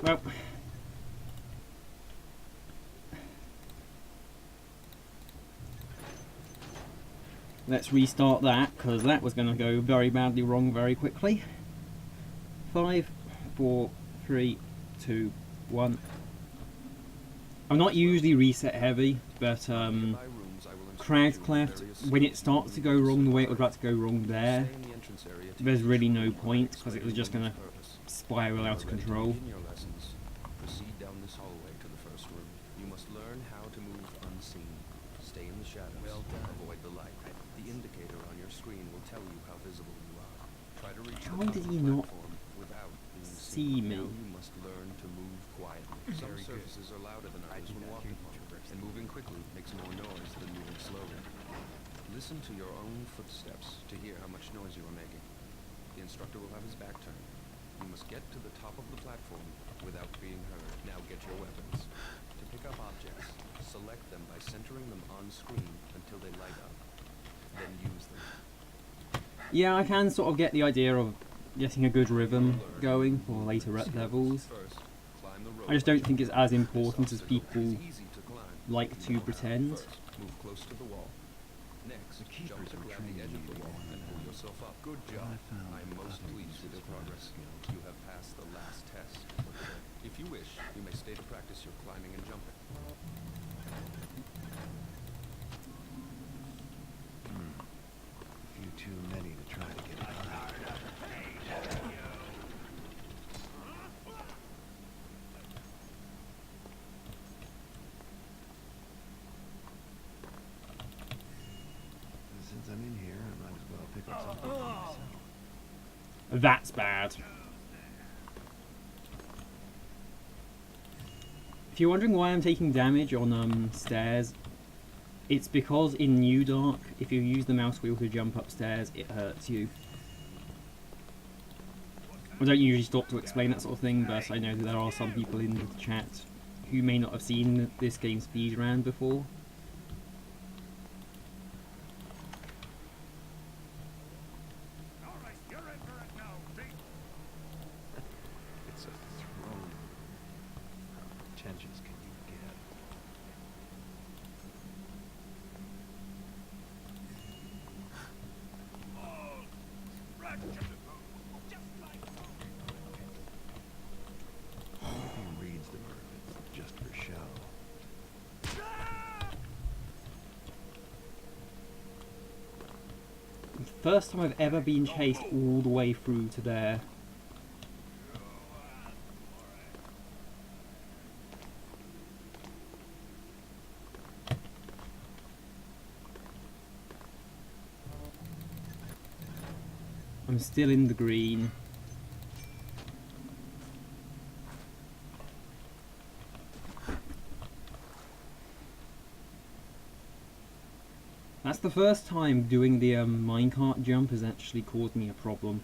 Well, let's restart that, because that was going to go very badly wrong very quickly. 5, 4, 3, 2, 1. I'm not usually reset heavy, but Crowd Cleft, when it starts to go wrong the way it was about to go wrong there, there's really no point, because it was just going to spiral out of control. Proceed down this hallway to the first room. You must learn how to move unseen. Stay in the shadows. Avoid the light. The indicator on your screen will tell you how visible you are. Try to reach How the top did of he the not platform without being see seen. me? Now you must learn to move quietly. Some surfaces are louder than others when walking on, and moving quickly makes more noise than moving slowly. Listen to your own footsteps to hear how much noise you are making. The instructor will have his back turned. You must get to the top of the platform without being heard. Now get your weapons. To pick up objects, select them by centering them on screen until they light up. Then use them. Yeah, I can sort of get the idea of getting a good rhythm going for later levels. I just don't think it's as important as people like to pretend. Move close to the wall. Next, jump to grab the edge of the wall and pull yourself up. Good job. I'm most pleased with your progress. You have passed the last test. If you wish, you may stay to practice your climbing and jumping. A few too many to try to get by. Since I'm in here, I might as well pick up something for myself. That's bad. If you're wondering why I'm taking damage on stairs, it's because in newdark, if you use the mouse wheel to jump upstairs, it hurts you. I don't usually stop to explain that sort of thing, but I know that there are some people in the chat who may not have seen this game's speedrun before. It's a throne. How pretentious can you get? He reads the verdict just for show. First time I've ever been chased all the way through to there. I'm still in the green. That's the first time doing the minecart jump has actually caused me a problem.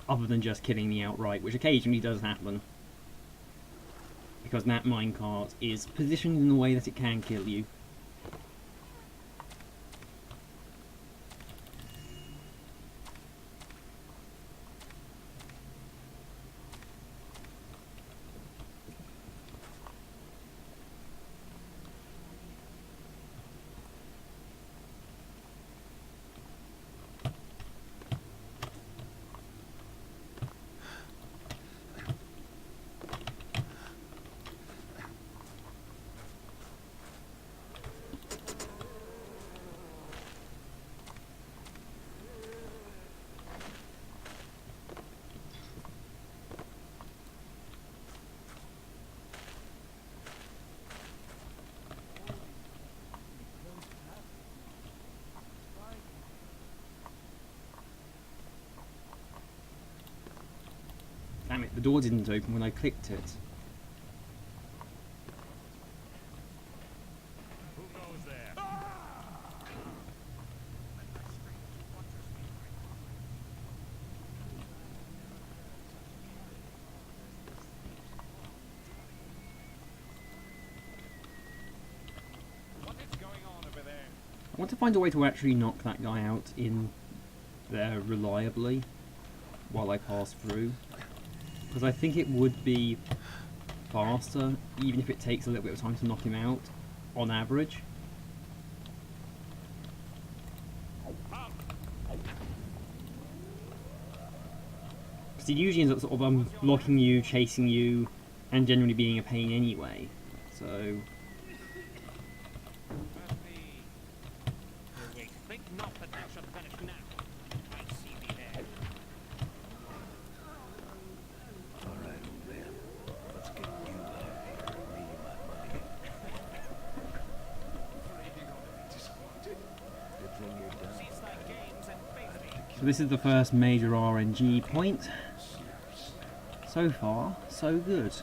Other than just killing me outright, which occasionally does happen. Because that minecart is positioned in a way that it can kill you. Damn it, the door didn't open when I clicked it. I want to find a way to actually knock that guy out in there reliably while I pass through. Because I think it would be faster, even if it takes a little bit of time to knock him out, on average. Because he usually ends up sort of blocking you, chasing you, and generally being a pain anyway. So... Alright, old man. Let's get you out of here and me my money. Good thing you're done. So this is the first major RNG point. So far, so good.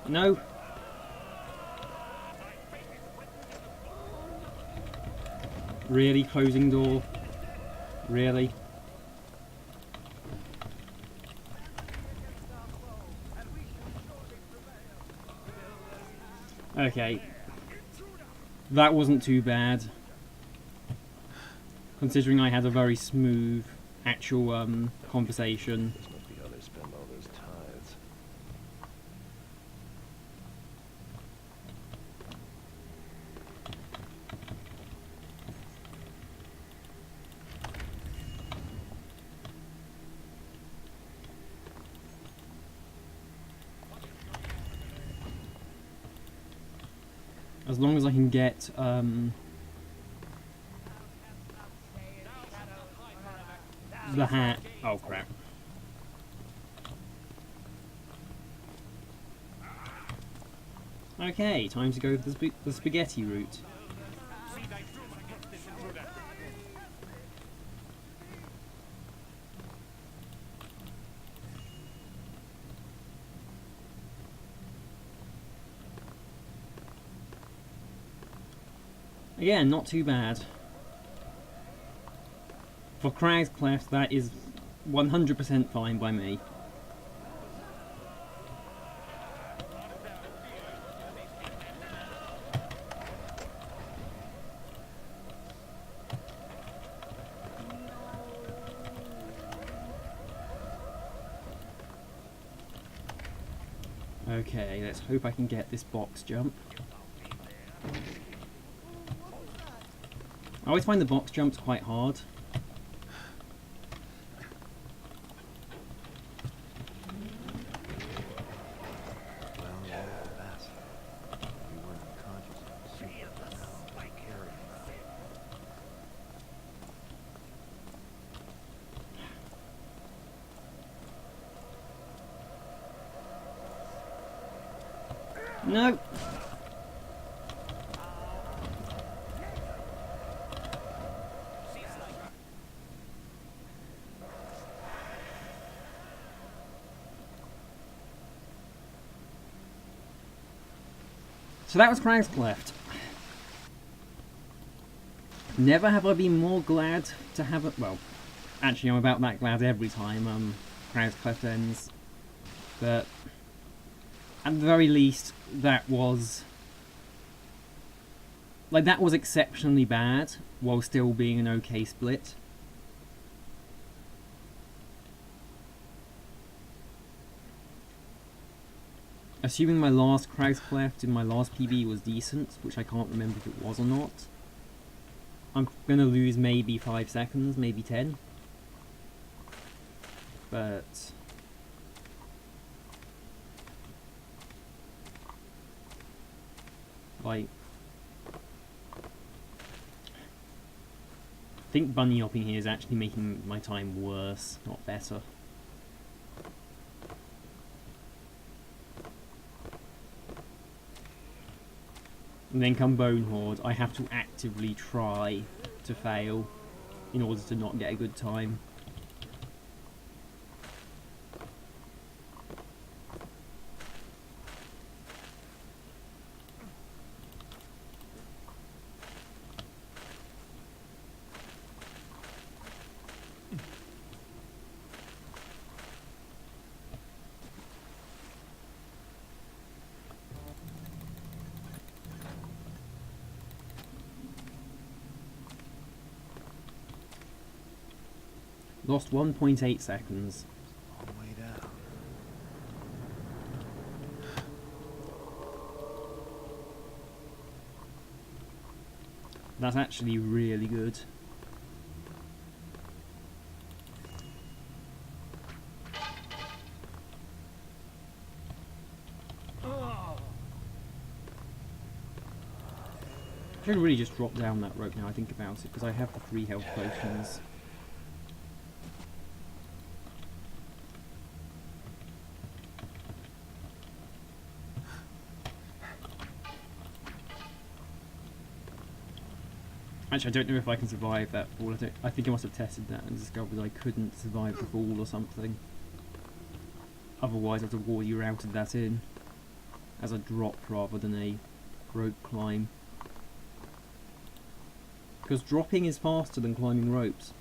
No. Really? Closing door? Really? Okay. That wasn't too bad. Considering I had a very smooth actual conversation. This must be how they spend all those tithes. As long as I can get the hat. Oh crap. Okay, time to go for the spaghetti route. Again, not too bad. For Crag's Cleft, that is 100% fine by me. Okay, let's hope I can get this box jump. I always find the box jumps quite hard. Well, yeah, that's... You weren't unconscious. Super now. I carry No! So that was Crag's Cleft. Never have I been more glad to have it. Well, actually, I'm about that glad every time Crag's Cleft ends. But at the very least, that was that was exceptionally bad while still being an okay split. Assuming my last Crag's Cleft in my last PB was decent, which I can't remember if it was or not, I'm gonna lose maybe 5 seconds, maybe 10. But like, I think bunny hopping here is actually making my time worse, not better. And then come Bone Horde, I have to actively try to fail in order to not get a good time. lost 1.8 seconds. All the way down. That's actually really good. I should really just drop down that rope now I think about it, because I have the 3 health potions. Actually, I don't know if I can survive that fall. I think I must have tested that and discovered I couldn't survive the fall or something. Otherwise, I'd have already routed that in as a drop rather than a rope climb. Because dropping is faster than climbing ropes.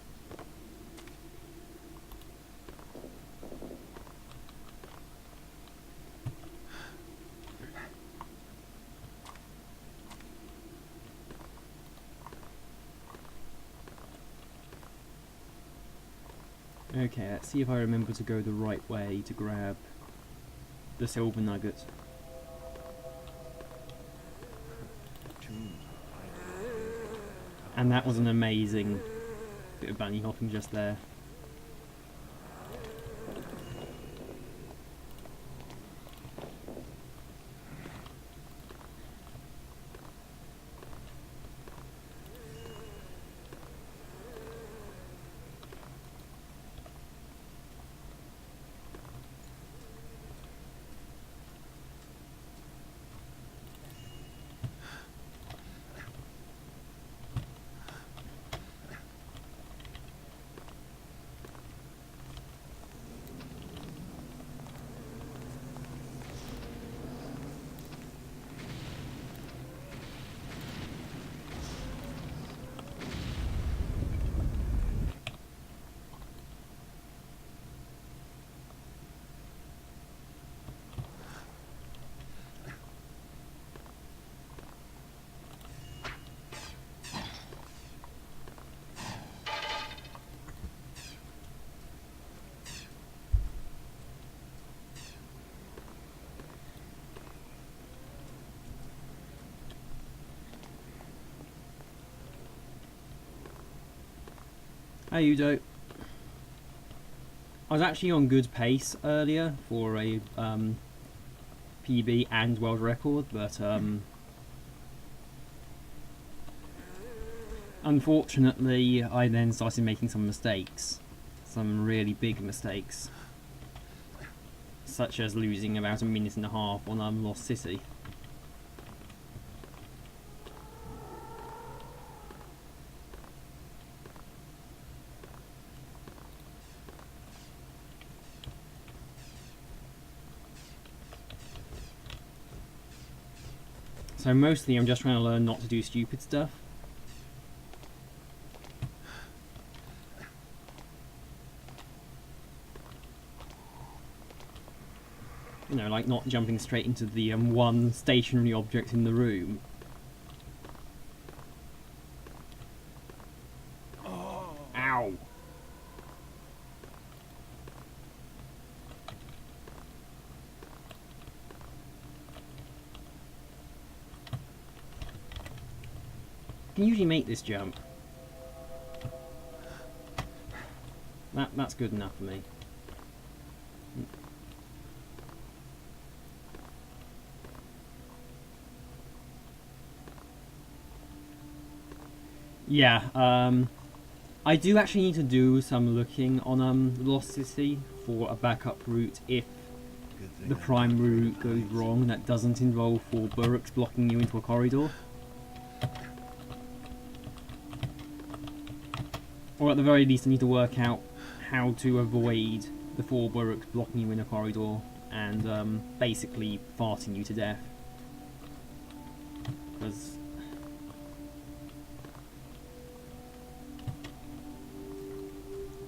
Okay, let's see if I remember to go the right way to grab the silver nugget. And that was an amazing bit of bunny hopping just there. Hey Udo. I was actually on good pace earlier for a PB and world record, but unfortunately I then started making some mistakes. Some really big mistakes. Such as losing about 1.5 minutes on Lost City. So mostly I'm just trying to learn not to do stupid stuff. You know, like not jumping straight into the one stationary object in the room. Oh. Ow! I can usually make this jump. That's good enough for me. Yeah, I do actually need to do some looking on Lost City for a backup route if the prime route goes wrong that doesn't involve 4 Burrocks blocking you into a corridor. Or at the very least I need to work out how to avoid the 4 Burrocks blocking you in a corridor and basically farting you to death. Because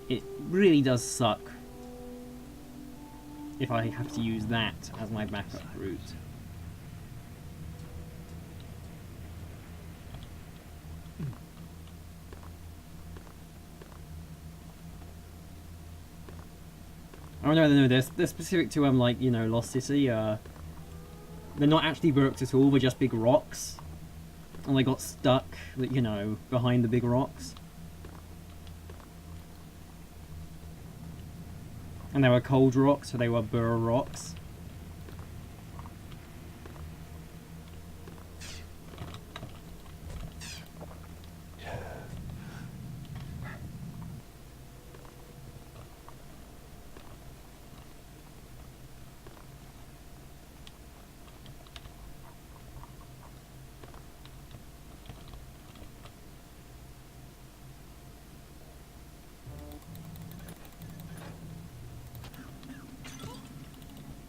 it really does suck if I have to use that as my backup route. Oh no, they're specific to like, you know, Lost City. They're not actually Burks at all. They're just big rocks, and they got stuck, you know, behind the big rocks. And they were cold rocks, so they were Burr rocks.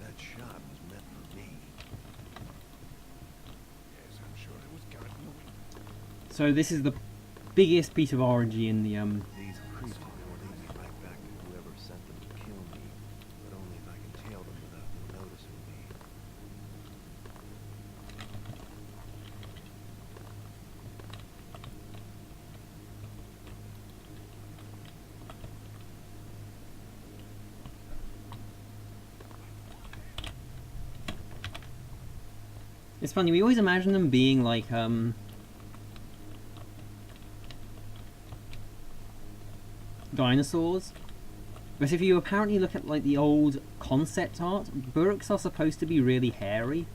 That shot was meant for me. Yes, I'm sure it was gotten away. So this is the biggest piece of RNG in the These creatures will lead me right back to whoever sent them to kill me, but only if I can tail them without them noticing me. It's funny, we always imagine them being like, dinosaurs. But if you apparently look at, like, the old concept art, Burks are supposed to be really hairy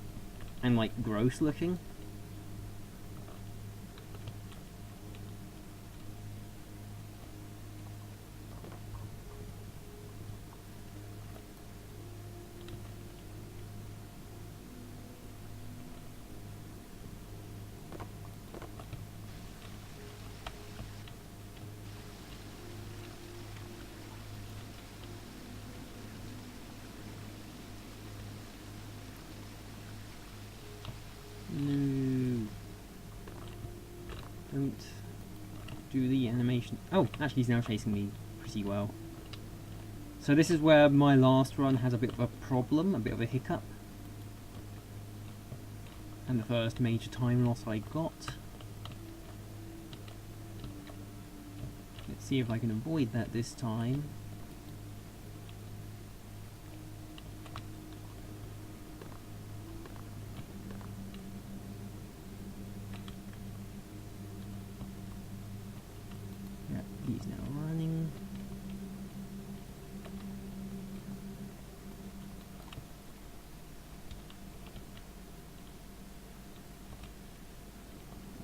and, like, gross looking. No. Don't do the animation. Oh, actually he's now chasing me pretty well. So this is where my last run has a bit of a problem, a bit of a hiccup. And the first major time loss I got. Let's see if I can avoid that this time. Yeah, he's now running.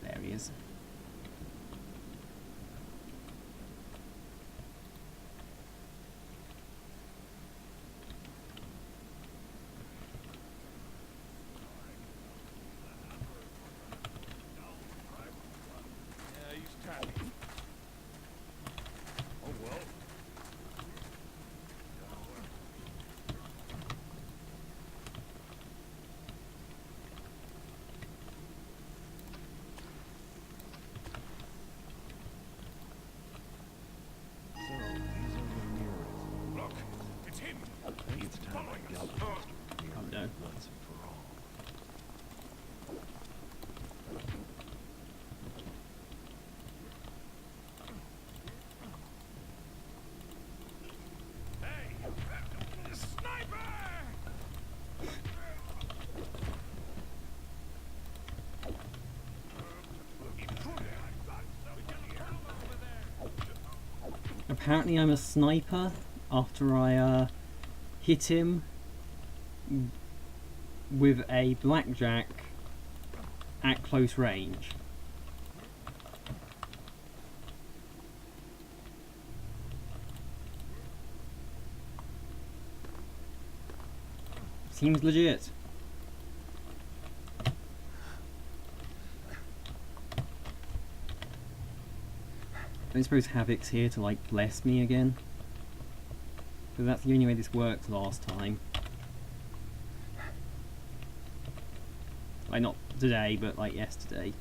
There he is. Yeah, he's tapping. Oh well. So, these are the nearest. Look, it's him. I think it's time I dealt with Mr. Oh, no. once and for all. Hey, sniper! Apparently I'm a sniper after I hit him with a blackjack at close range. Seems legit. I suppose Havoc's here to, like, bless me again. But that's the only way this worked last time. Like, not today, but, like, yesterday.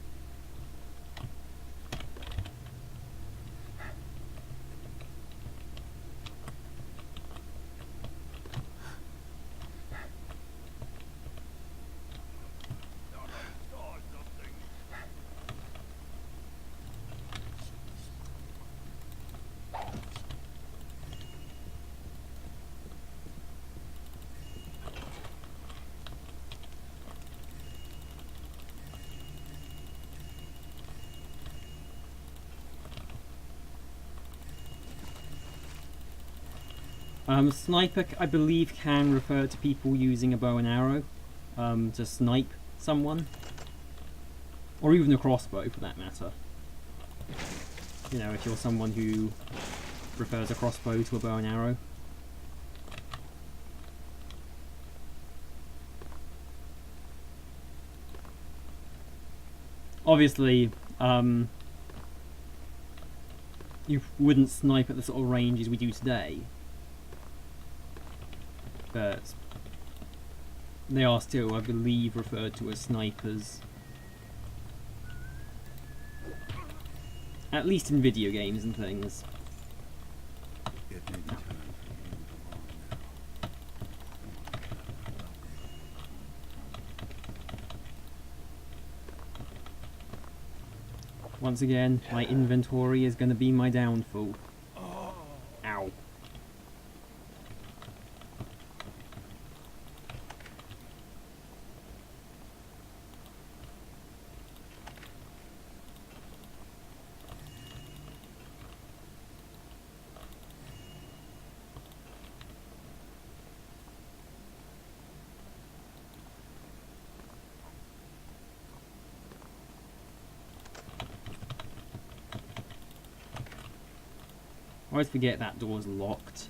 Sniper, I believe, can refer to people using a bow and arrow to snipe someone. Or even a crossbow, for that matter. You know, if you're someone who prefers a crossbow to a bow and arrow. Obviously, you wouldn't snipe at the sort of ranges we do today. But they are still, I believe, referred to as snipers. At least in video games and things. It may be time for you to move along now. Once again, my inventory is going to be my downfall. Ow. I always forget that door's locked.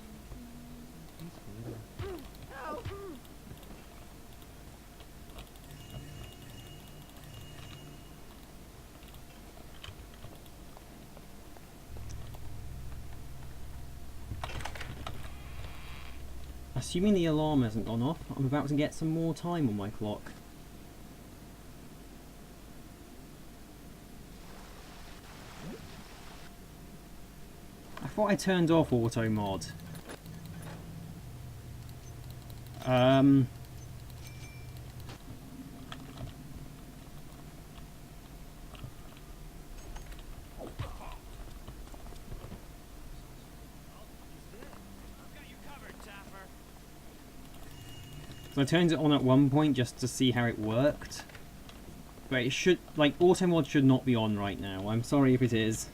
Assuming the alarm hasn't gone off, I'm about to get some more time on my clock. I thought I turned off auto mod. So I turned it on at one point just to see how it worked. But it should, like, auto mod should not be on right now. I'm sorry if it is.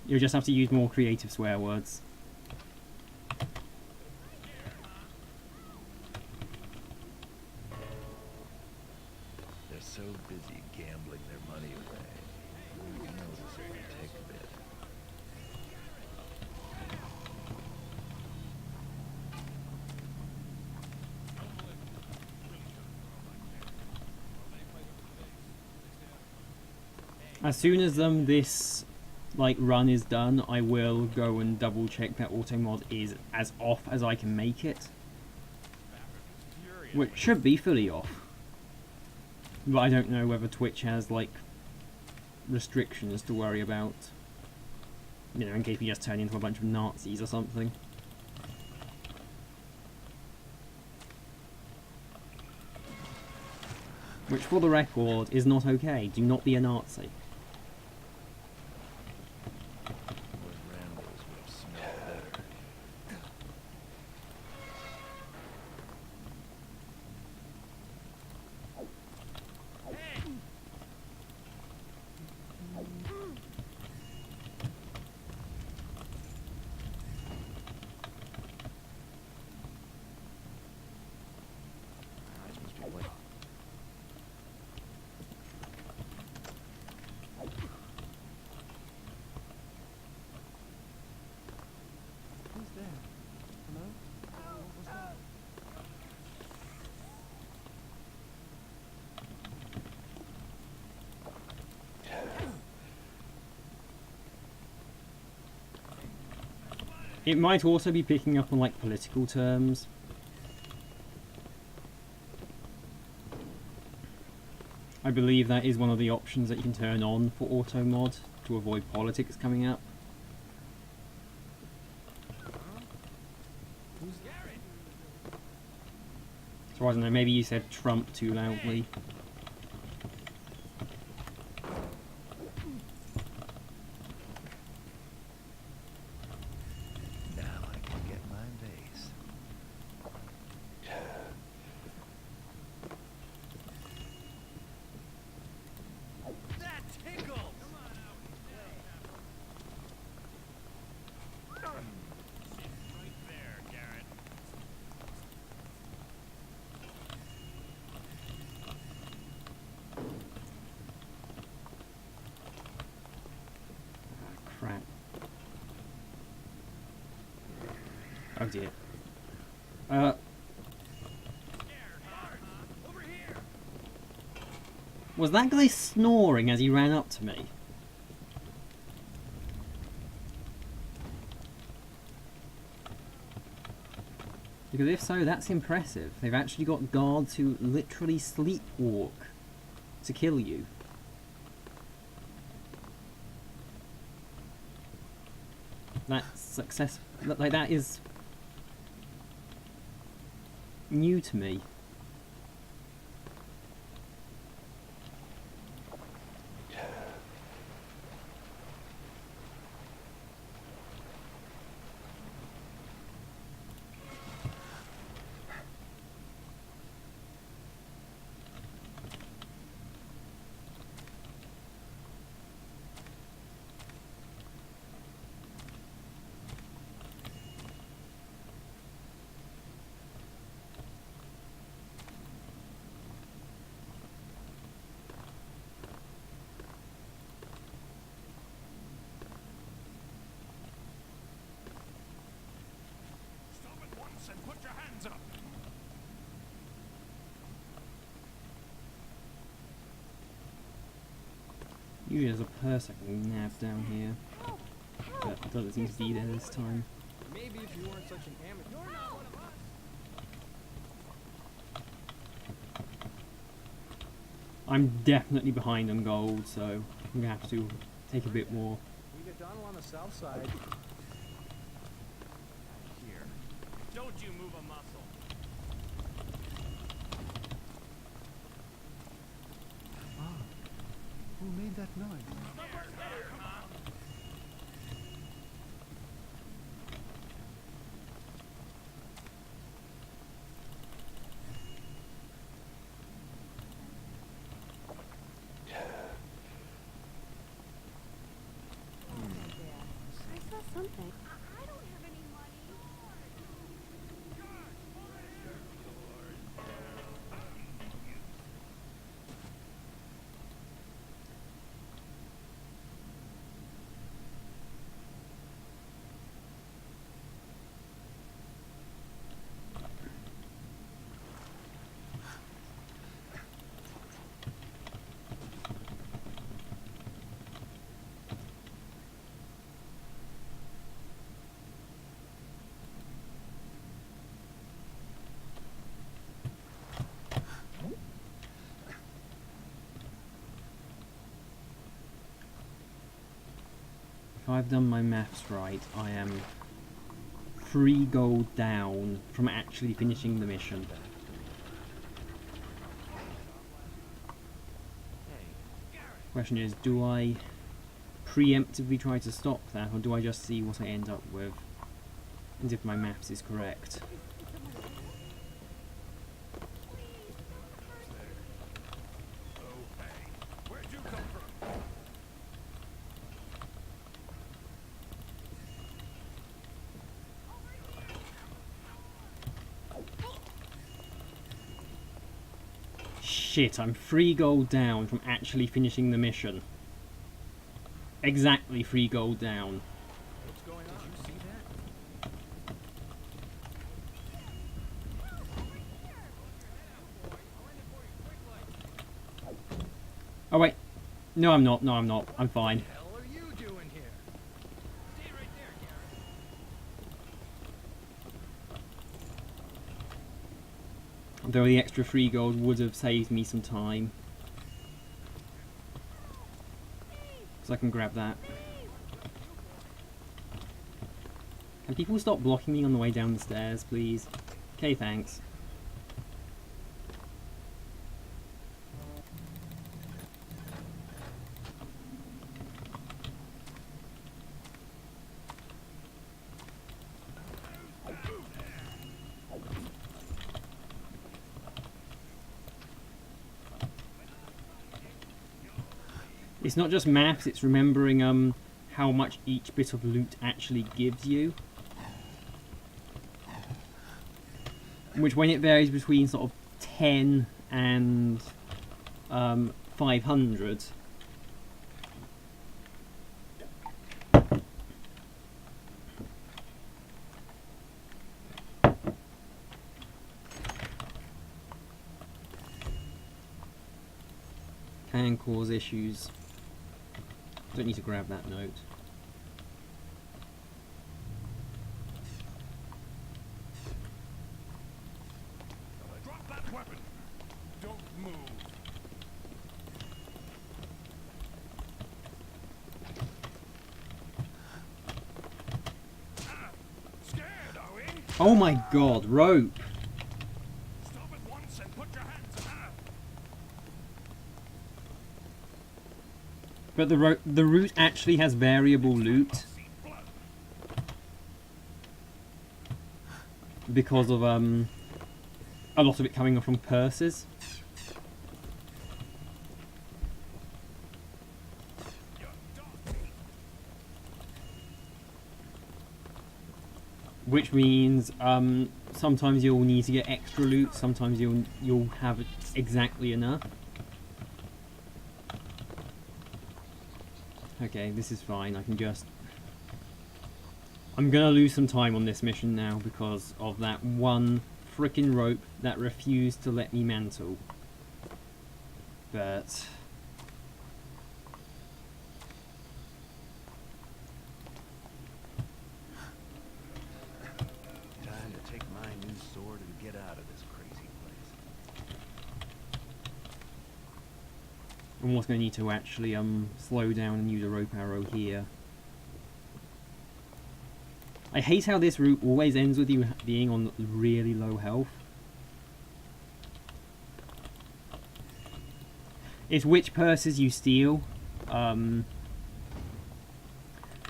You'll just have to use more creative swear words. They're so busy gambling their money away. Who knows if it will take a bit. As soon as this like run is done, I will go and double check that auto mod is as off as I can make it. Which should be fully off. But I don't know whether Twitch has like restrictions to worry about. You know, in case we just turn into a bunch of Nazis or something. Which, for the record, is not okay. Do not be a Nazi. Those Randalls would have smelled better. This must be what. Who's there? Hello? What was that? It might also be picking up on like political terms. I believe that is one of the options that you can turn on for auto mod to avoid politics coming up. So I don't know, maybe you said Trump too loudly. Now I can get my vase. That tickles! Sit right there. dear. Was that guy snoring as he ran up to me? Because if so, that's impressive. They've actually got guards who literally sleepwalk to kill you. That's success. Like, that is new to me. And put your hands up. Usually there's a person I can nab down here, but it doesn't seem to be there this time. Maybe if you weren't such an amateur. You're not one of us. I'm definitely behind on gold, so I'm gonna have to take a bit more. We got Donald on the south side. Here. Don't you move a muscle. Ah, who made that noise? I saw something. I don't have any money. 'If I've done my maths right, I am 3 gold down from actually finishing the mission. Question is, do I preemptively try to stop that, or do I just see what I end up with, as if my maths is correct? Where'd you come from? Shit, I'm 3 gold down from actually finishing the mission. Exactly 3 gold down. What's going on? Did you see that? Oh wait. No, I'm not. No, I'm not. I'm fine. What the hell are you doing here? Stay right there, Garrett. Though the extra 3 gold would have saved me some time. So I can grab that. Can people stop blocking me on the way down the stairs, please? Okay, thanks. It's not just maths, it's remembering how much each bit of loot actually gives you. Which, when it varies between sort of 10 and 500, can cause issues. Don't need to grab that note. Drop that weapon. Don't move. Scared, are we? Oh my god, rope! Stop at once and put your hands up. But the route actually has variable loot because of a lot of it coming from purses. Which means sometimes you'll need to get extra loot, sometimes you'll have exactly enough. Okay, this is fine. I can just... I'm gonna lose some time on this mission now because of that one frickin' rope that refused to let me mantle. But... Time to take my new sword and get out of this crazy place. I'm also gonna need to actually slow down and use a rope arrow here. I hate how this route always ends with you being on really low health. It's which purses you steal,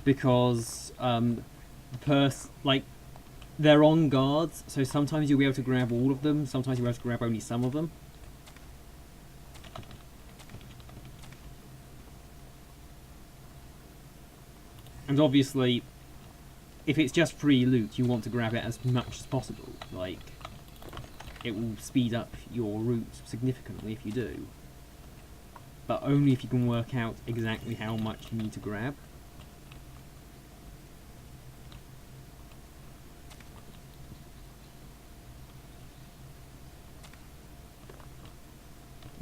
because they're on guards, so sometimes you'll be able to grab all of them, sometimes you'll be able to grab only some of them. And obviously, if it's just free loot, you want to grab it as much as possible. Like, it will speed up your route significantly if you do. But only if you can work out exactly how much you need to grab.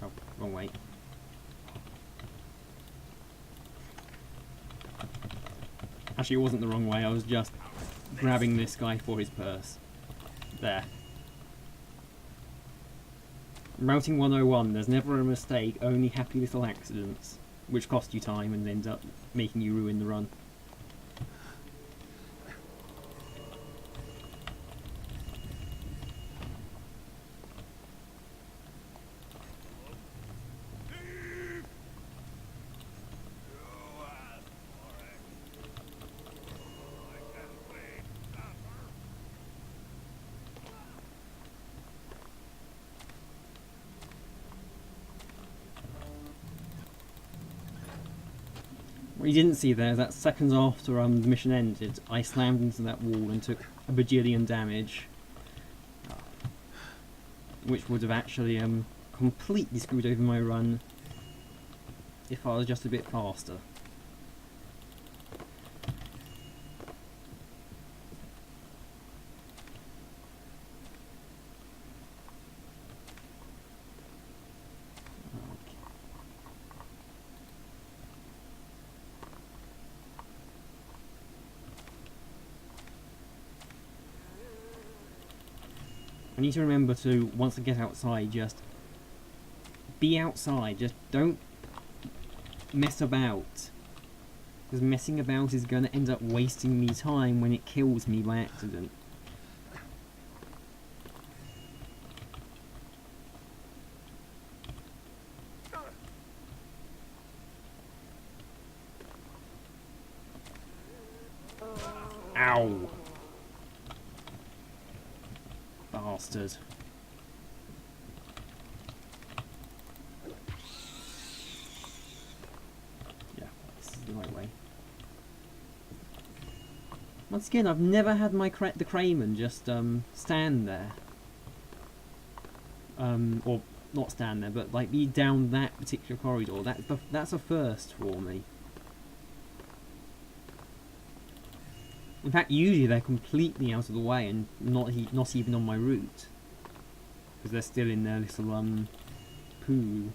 Oh, wrong way. Actually, it wasn't the wrong way, I was just grabbing this guy for his purse. There. Routing 101, there's never a mistake, only happy little accidents, which cost you time and end up making you ruin the run. What you didn't see there is that seconds after the mission ended, I slammed into that wall and took a bajillion damage. Which would have actually completely screwed over my run if I was just a bit faster. I need to remember to, once I get outside, just be outside. Just don't mess about. Because messing about is going to end up wasting me time when it kills me by accident. Ow! Bastard. Yeah, this is the right way. Once again, I've never had the Crayman just stand there. Or not stand there, but like be down that particular corridor. That's a first for me. In fact, usually they're completely out of the way and not even on my route, because they're still in their little pool.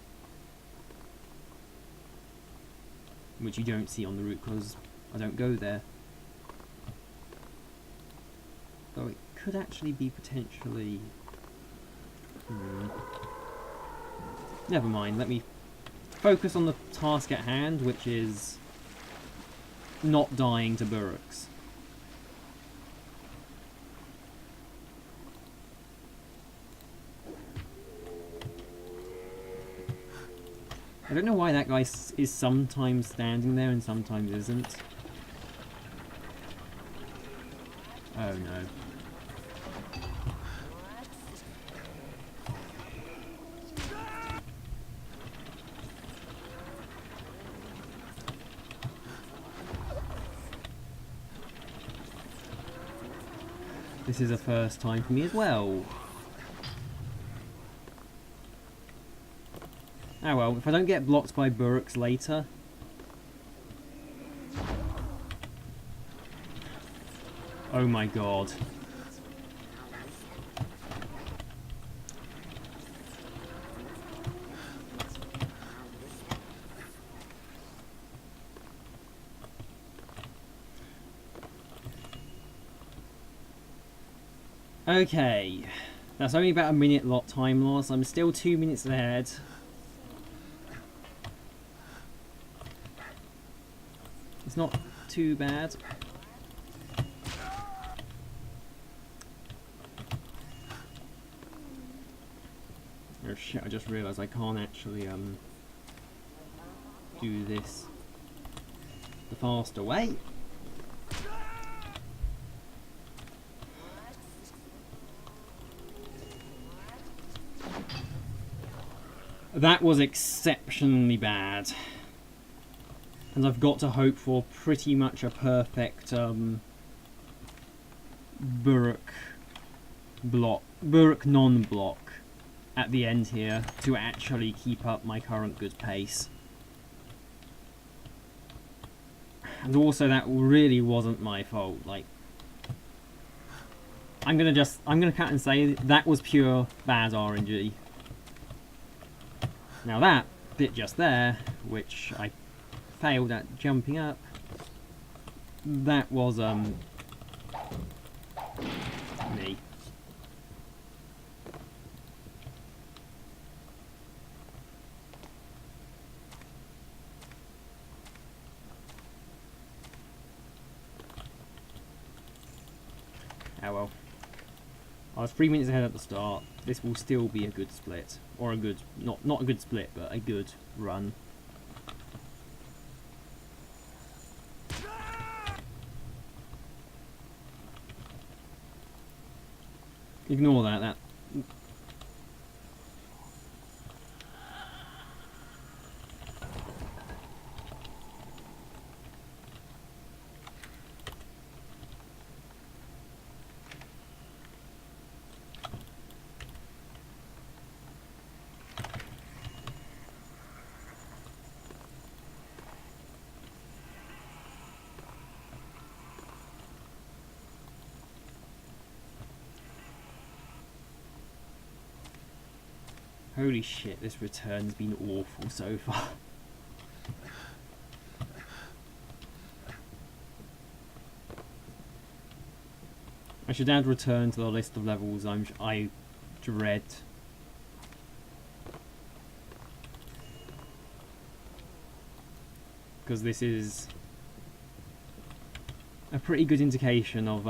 which you don't see on the route because I don't go there. Though it could actually be potentially... Never mind, let me focus on the task at hand, which is not dying to Burrocks. I don't know why that guy is sometimes standing there and sometimes isn't. Oh no. This is a first time for me as well. Oh well, if I don't get blocked by Burrocks later... Oh my god. Okay. That's only about a minute lot time loss. I'm still 2 minutes ahead. It's not too bad. Oh shit, I just realised I can't actually do this the faster way. That was exceptionally bad. And I've got to hope for pretty much a perfect Burrock non-block at the end here to actually keep up my current good pace. And also that really wasn't my fault. Like, I'm gonna cut and say that was pure bad RNG. Now that bit just there, which I failed at jumping up, that was me. Oh well. I was 3 minutes ahead at the start. This will still be a good split. Or a good, not a good split, but a good run. Ignore that. Holy shit, this return's been awful so far. I should add return to the list of levels I dread. Because this is a pretty good indication of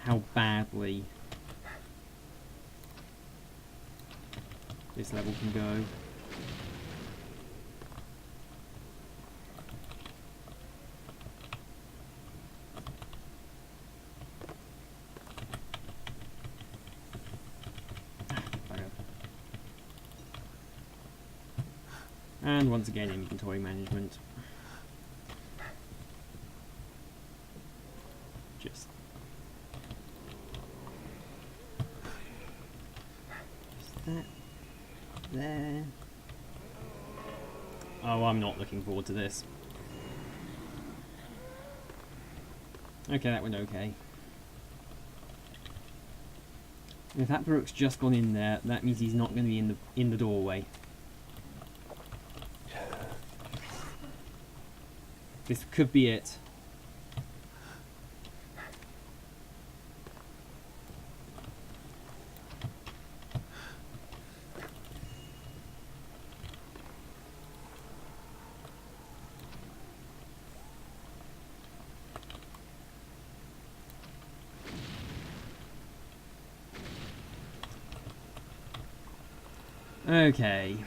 how badly this level can go. And once again, inventory management. Just that there. Oh, I'm not looking forward to this. Okay, that went okay. And if that Brooke's just gone in there, that means he's not going to be in the doorway. This could be it. Okay.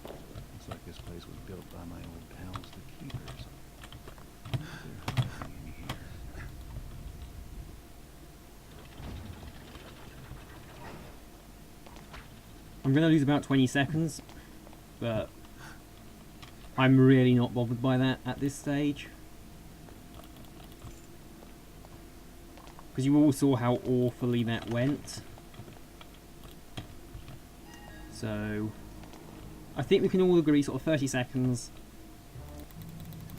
Looks like this place was built by my old pals, the Keepers. I wonder if they're hiding in here. I'm going to lose about 20 seconds, but I'm really not bothered by that at this stage. Because you all saw how awfully that went. So, I think we can all agree sort of 30 seconds,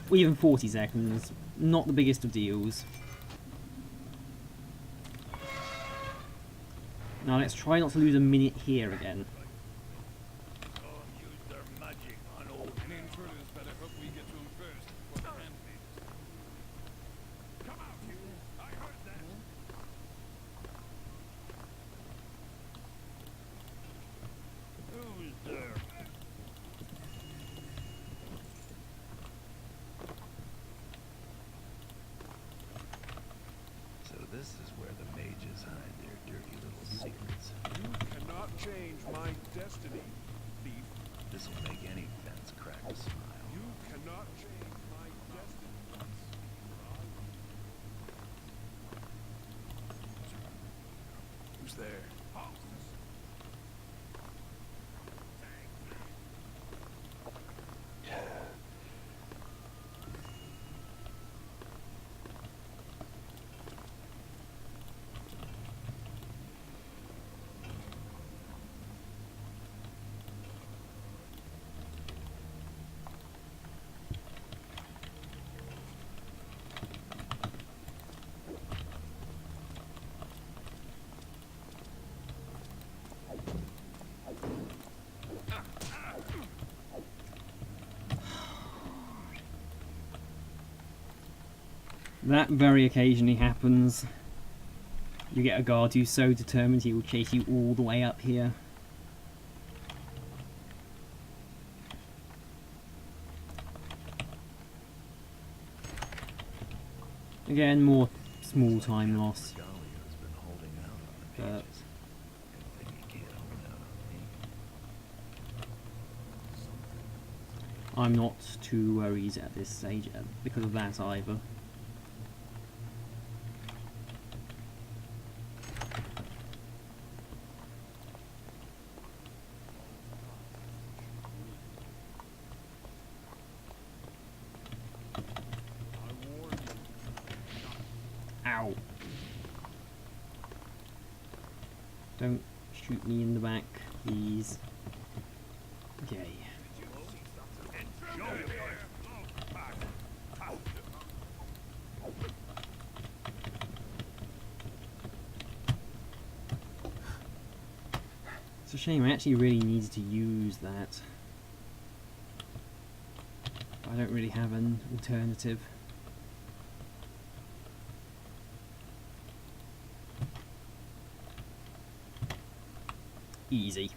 or even 40 seconds, not the biggest of deals. Now let's try not to lose a minute here again. Some use their magic on old. Any intruders better hope we get to him first before the handmaids. Come out, you! I heard that! Who's there? So this is where the mages hide their dirty little secrets. You cannot change my destiny, thief. This'll make any fence cracker smile. You cannot change my destiny. Who's there? That very occasionally happens. You get a guard who's so determined he will chase you all the way up here. Again, more small time loss. Galio's been holding out on the But mages. Good thing he can't hold out on me. I'm not too worried at this stage because of that either. Ow. Don't shoot me in the back, please. Okay. It's a shame, I actually really needed to use that. I don't really have an alternative. Easy.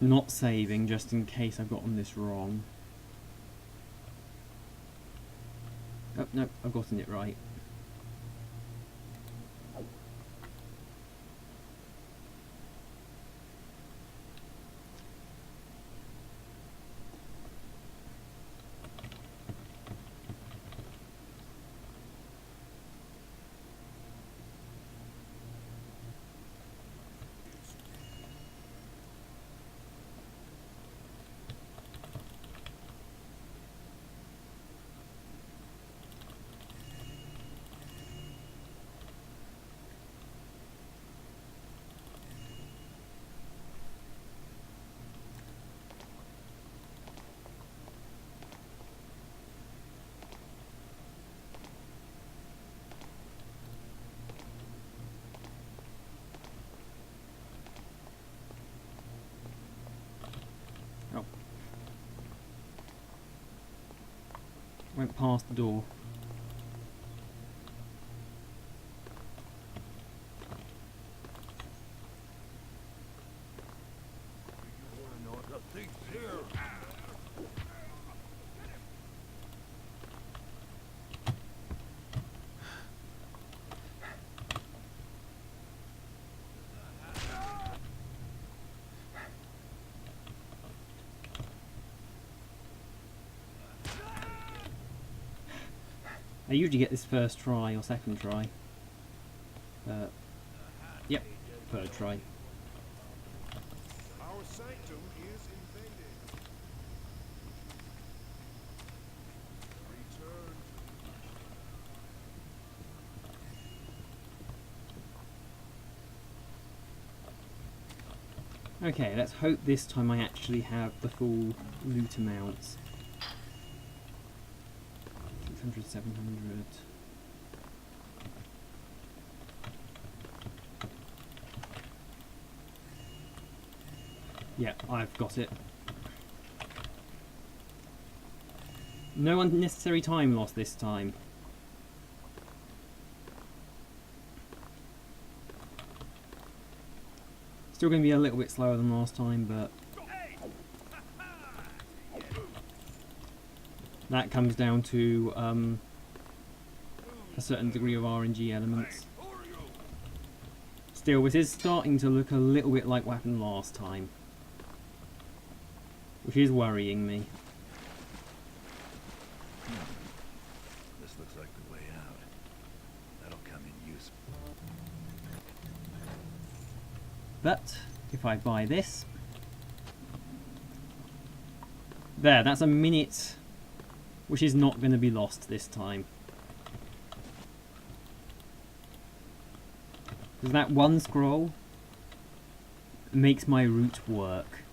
Not saving, just in case I've gotten this wrong. Oh, no, I've gotten it right. Went past the door. You wanna know what the think's here? I usually get this first try or second try. Yep, third try. Our sanctum is invaded. Return to Okay, let's hope this time I actually have the full loot amounts. 600, 700. Yeah, I've got it. No unnecessary time lost this time. Still going to be a little bit slower than last time, but that comes down to a certain degree of RNG elements. Still, this is starting to look a little bit like what happened last time, which is worrying me. This looks like the way out. That'll come in useful. But if I buy this, there, that's a minute, which is not going to be lost this time. Because that one scroll makes my route work.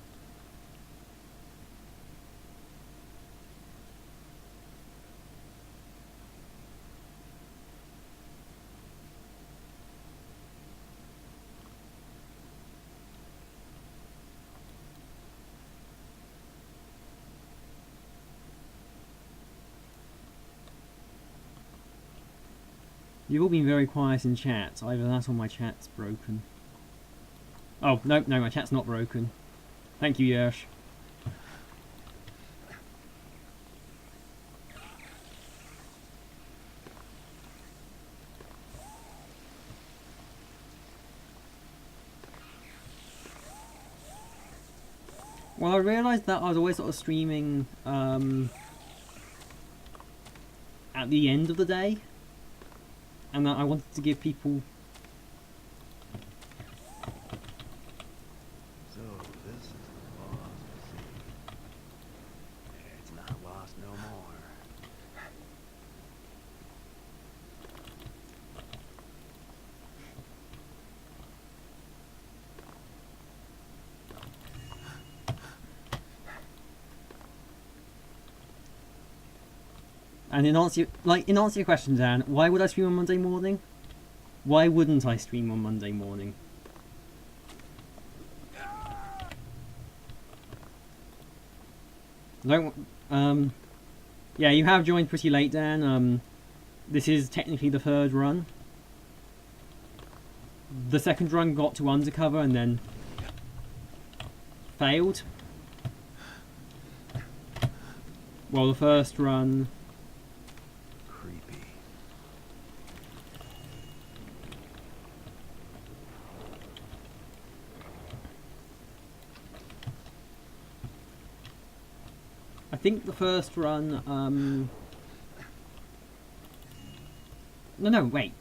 You've all been very quiet in chat. Either that or my chat's broken. Oh, no, my chat's not broken. Thank you, Yersh. Well, I realised that I was always sort of streaming at the end of the day. And that I wanted to give people... So, this is the lost sea. It's not lost no more. And in answer to your question, Dan, why would I stream on Monday morning? Why wouldn't I stream on Monday morning? Yeah, you have joined pretty late, Dan. This is technically the third run. The second run got to undercover and then failed. Well, the first run... Creepy. I think the first run, No, wait.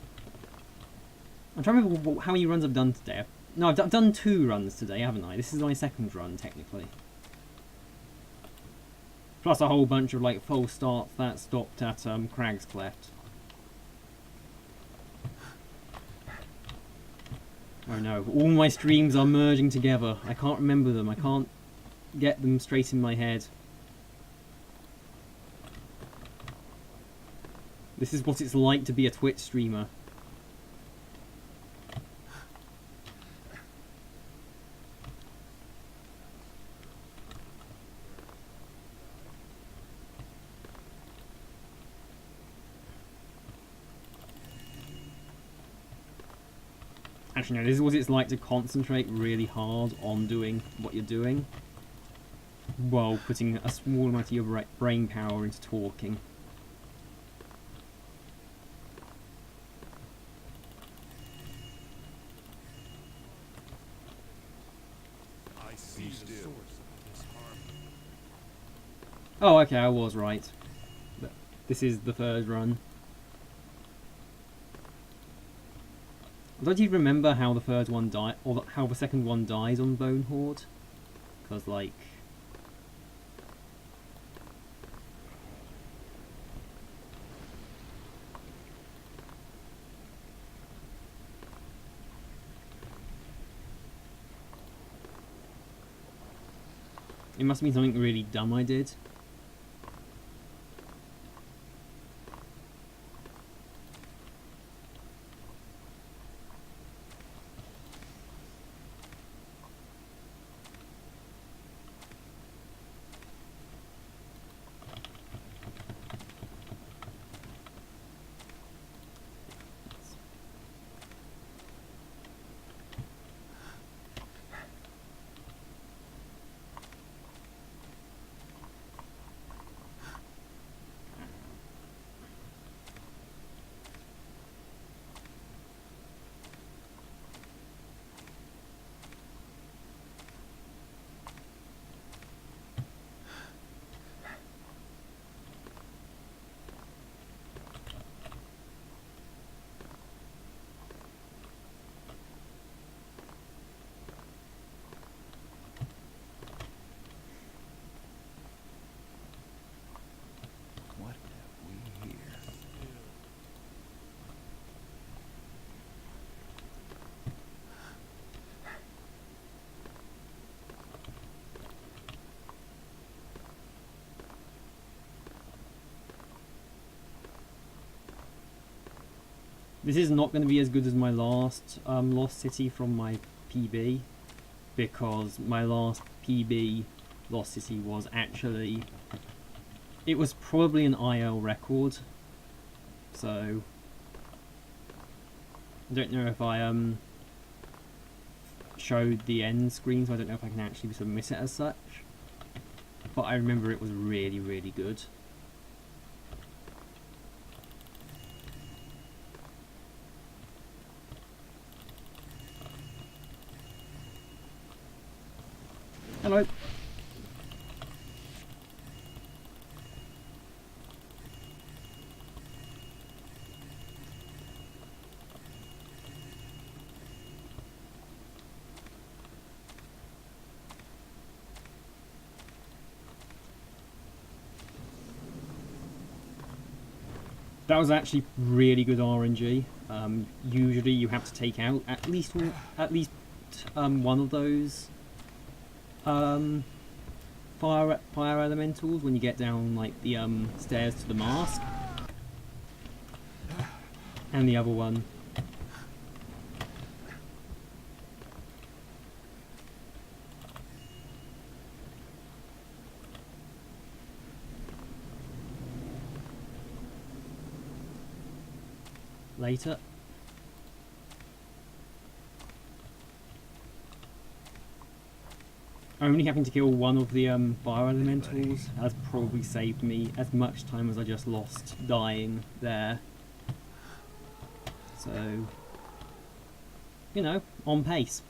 I'm trying to remember how many runs I've done today. No, I've done 2 runs today, haven't I? This is my second run, technically. Plus a whole bunch of, like, false starts that stopped at, Crag's Cleft. Oh no, all my streams are merging together. I can't remember them. I can't get them straight in my head. This is what it's like to be a Twitch streamer. Actually, no, this is what it's like to concentrate really hard on doing what you're doing, while putting a small amount of your brain power into talking. I see the source of this harm. Oh, okay, I was right. This is the third run. I don't even remember how the third one died, or how the second one dies on Bone Horde. Because, like... it must have been something really dumb I did. What have we here? This is not going to be as good as my last Lost City from my PB, because my last PB Lost City was actually... it was probably an IL record, so... I don't know if I showed the end screen, so I don't know if I can actually submit it as such, but I remember it was really, really good. Hello. That was actually really good RNG. Usually you have to take out at least one of those fire elementals when you get down like the stairs to the mask, and the other one. Later. Only having to kill one of the fire elementals has probably saved me as much time as I just lost dying there. So, you know, on pace.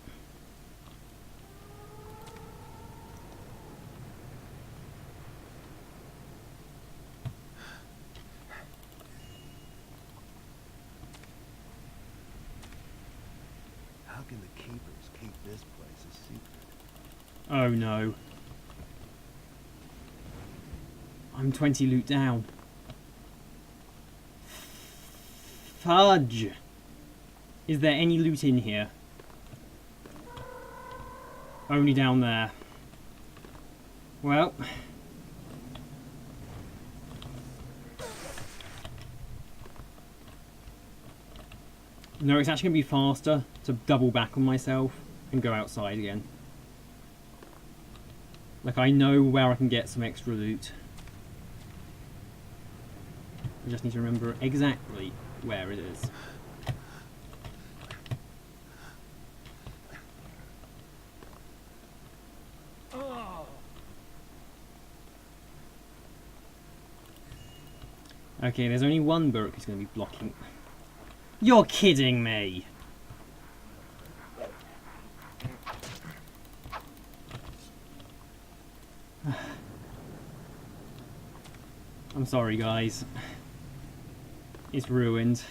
How can the keepers keep this place a secret? Oh no. I'm 20 loot down. Fudge! Is there any loot in here? Only down there. Well. No, it's actually going to be faster to double back on myself and go outside again. Like, I know where I can get some extra loot. I just need to remember exactly where it is. Okay, there's only one Burke who's going to be blocking. You're kidding me! I'm sorry, guys. It's ruined.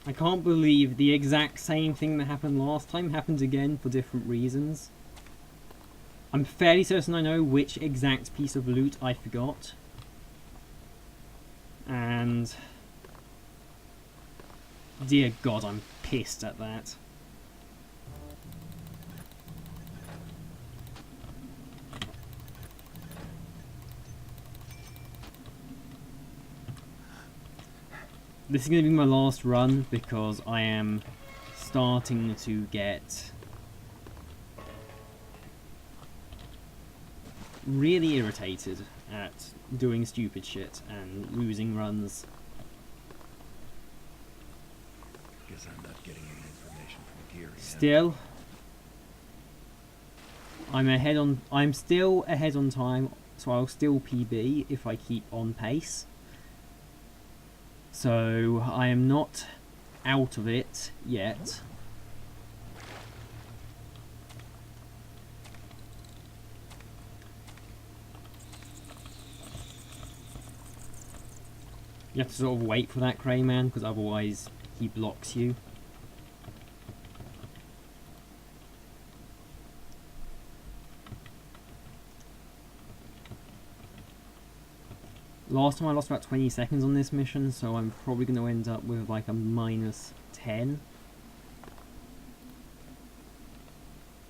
I can't believe the exact same thing that happened last time happened again for different reasons. I'm fairly certain I know which exact piece of loot I forgot. And... dear God, I'm pissed at that. This is going to be my last run because I am starting to get really irritated at doing stupid shit and losing runs. Guess I'm not getting any information from Geary. Still, I'm still ahead on time, so I'll still PB if I keep on pace. So I am not out of it yet. You have to sort of wait for that Crayman, because otherwise he blocks you. Last time I lost about 20 seconds on this mission, so I'm probably going to end up with like a -10.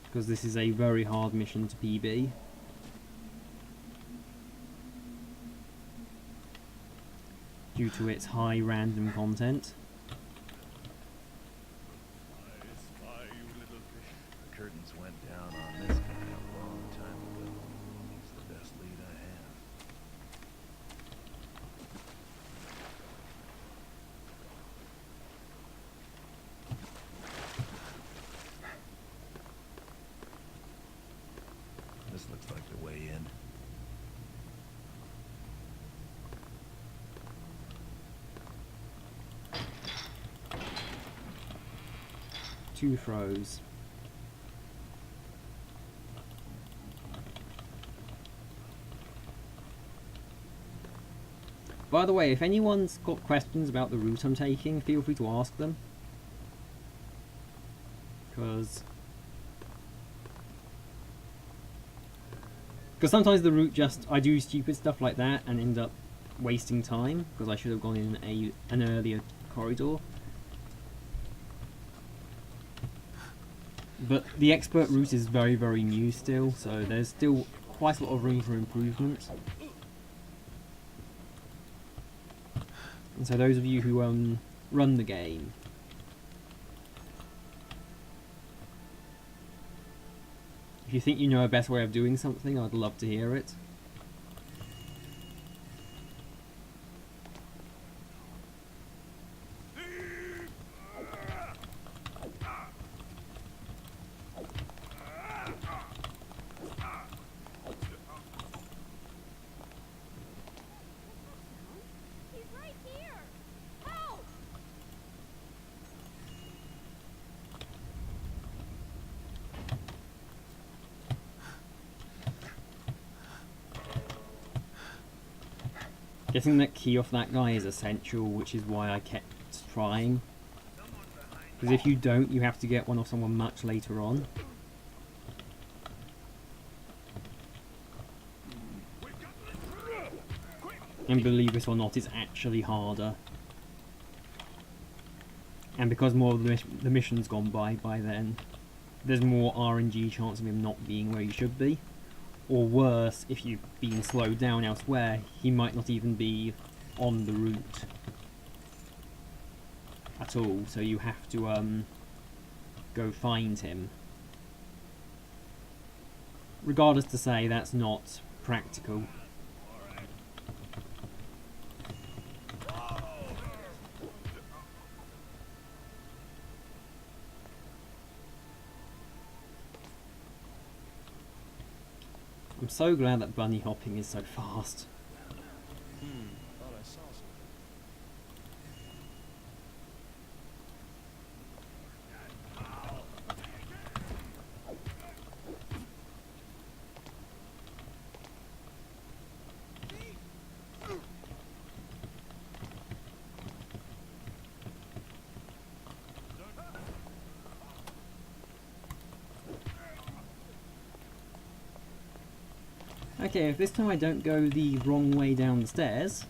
Because this is a very hard mission to PB. Due to its high random content. I spy you, little fish. The curtains went down on this guy a long time ago. He's the best lead I have. This looks like the way in. Two throws. By the way, if anyone's got questions about the route I'm taking, feel free to ask them. Because sometimes the route I do stupid stuff like that and end up wasting time, because I should have gone in an earlier corridor. But the expert route is very, very new still, so there's still quite a lot of room for improvement. And so those of you who run the game, if you think you know a better way of doing something, I'd love to hear it. He's right here! Help! Getting that key off that guy is essential, which is why I kept trying. Because if you don't, you have to get one off someone much later on. And believe it or not, it's actually harder. And because more of the mission's gone by then, there's more RNG chance of him not being where he should be. Or worse, if you've been slowed down elsewhere, he might not even be on the route. at all, so you have to go find him. Regardless to say, that's not practical. I'm so glad that bunny hopping is so fast. Thought I saw something. Okay, if this time I don't go the wrong way down the stairs...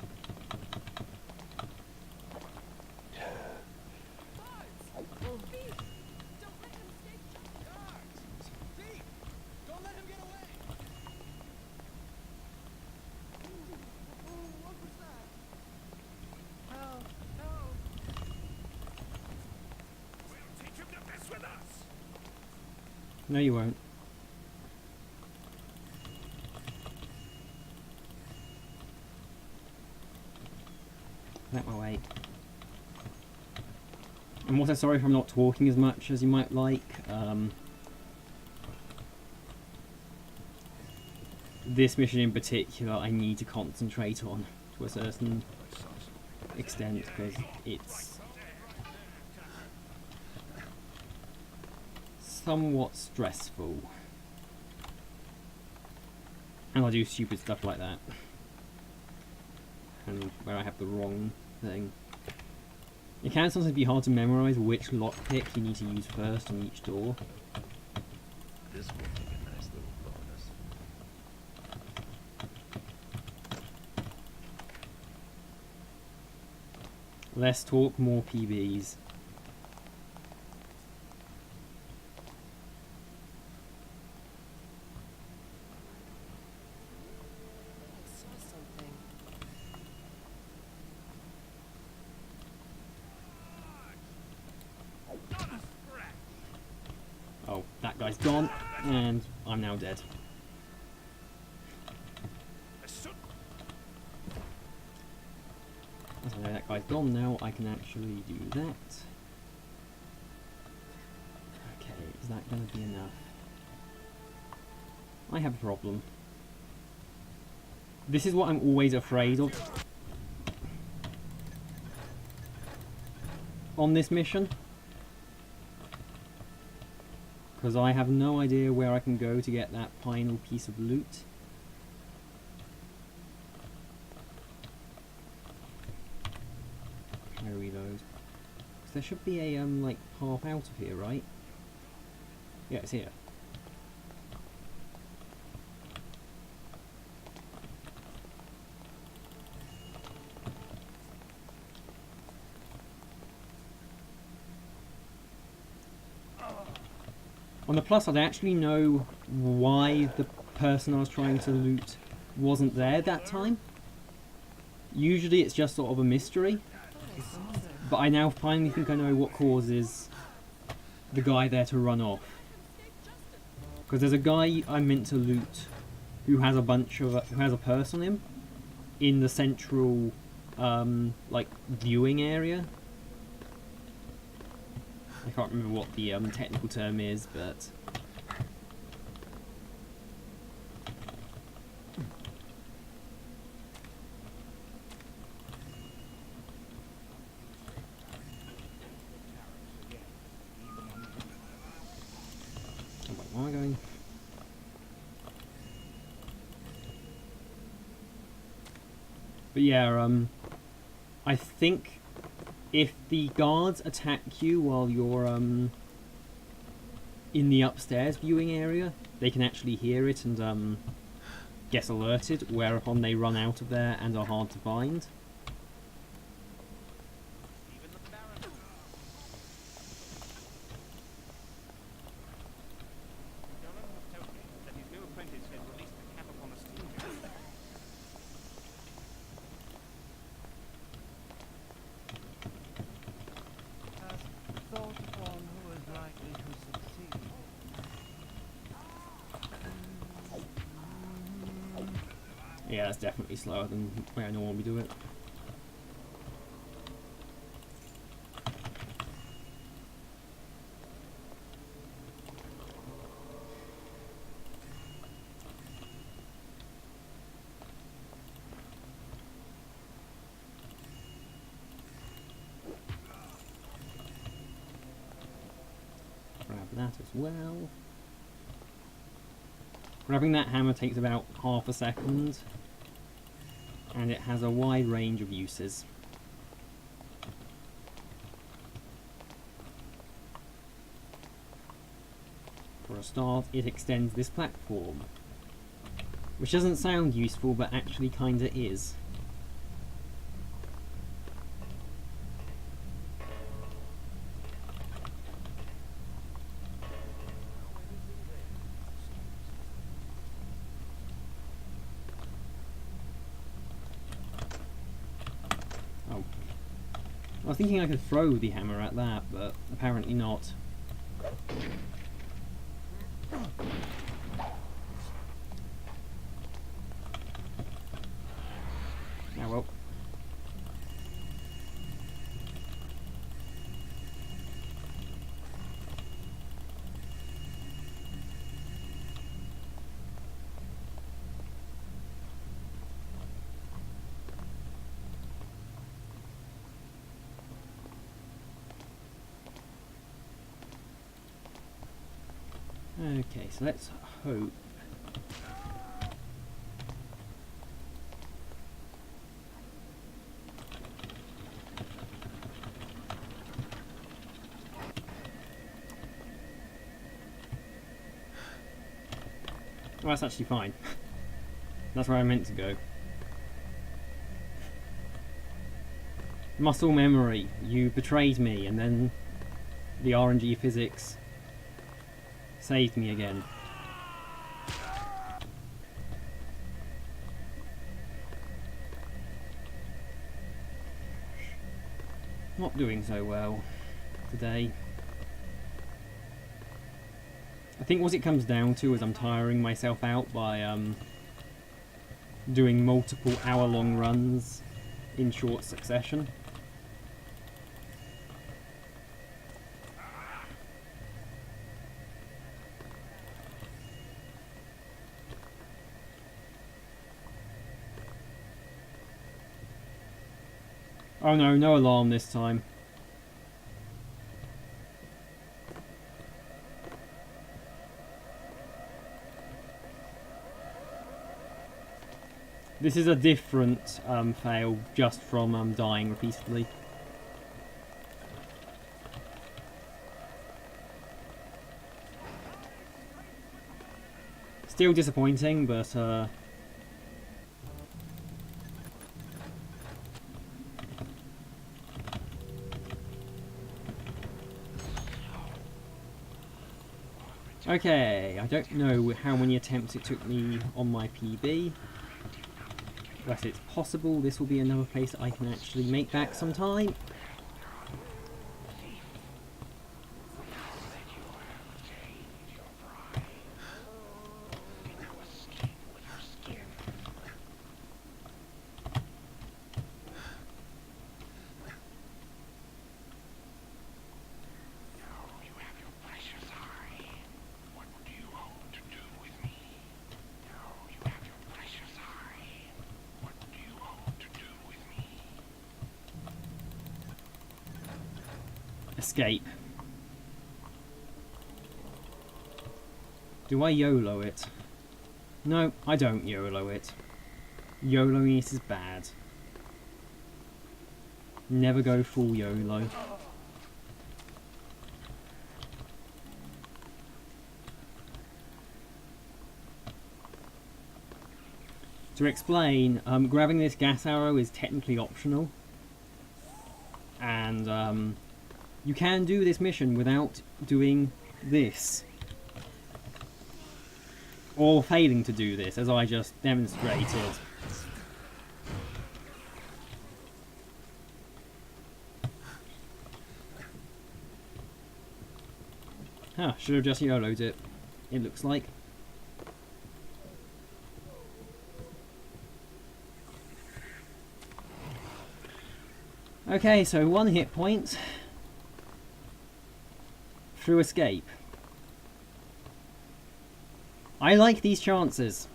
Don't let him get away! Ooh, what was that? Help! Help! We'll teach him to mess with us! No, you won't. That my way. I'm also sorry if I'm not talking as much as you might like. This mission in particular I need to concentrate on to a certain extent because it's somewhat stressful. And I do stupid stuff like that. And where I have the wrong thing. It can sometimes be hard to memorize which lockpick you need to use first on each door. This will make a nice little bonus. Less talk, more PBs. I saw something. Oh, that guy's gone, and I'm now dead. As I know that guy's gone now, I can actually do that. Okay, is that going to be enough? I have a problem. This is what I'm always afraid of on this mission. Because I have no idea where I can go to get that final piece of loot. I reload. There should be a like path out of here, right? Yeah, it's here. On the plus side, I actually know why the person I was trying to loot wasn't there that time. Usually it's just sort of a mystery. But I now finally think I know what causes the guy there to run off. Because there's a guy I meant to loot who has a bunch of who has a purse on him in the central like viewing area. I can't remember what the technical term is, but where am I going? But yeah, I think if the guards attack you while you're in the upstairs viewing area, they can actually hear it and get alerted, whereupon they run out of there and are hard to find. Yeah, it's definitely slower than the way I normally do it. Grab that as well. Grabbing that hammer takes about half a second, and it has a wide range of uses. For a start, it extends this platform, which doesn't sound useful, but actually kinda is. Oh. I was thinking I could throw the hammer at that, but apparently not. Oh well. Okay, so let's hope. Oh, that's actually fine. That's where I meant to go. Muscle memory. You betrayed me, and then the RNG physics saved me again. Not doing so well today. I think what it comes down to is I'm tiring myself out by doing multiple hour-long runs in short succession. Oh no, no alarm this time. This is a different fail just from dying repeatedly. Still disappointing, but okay, I don't know how many attempts it took me on my PB, but it's possible this will be another place I can actually make back some time. Escape. Do I YOLO it? No, I don't YOLO it. YOLOing it is bad. Never go full YOLO. To explain, grabbing this gas arrow is technically optional. And you can do this mission without doing this. Or failing to do this, as I just demonstrated. Huh, should have just YOLO'd it, it looks like. Okay, so 1 hit point through escape. I like these chances.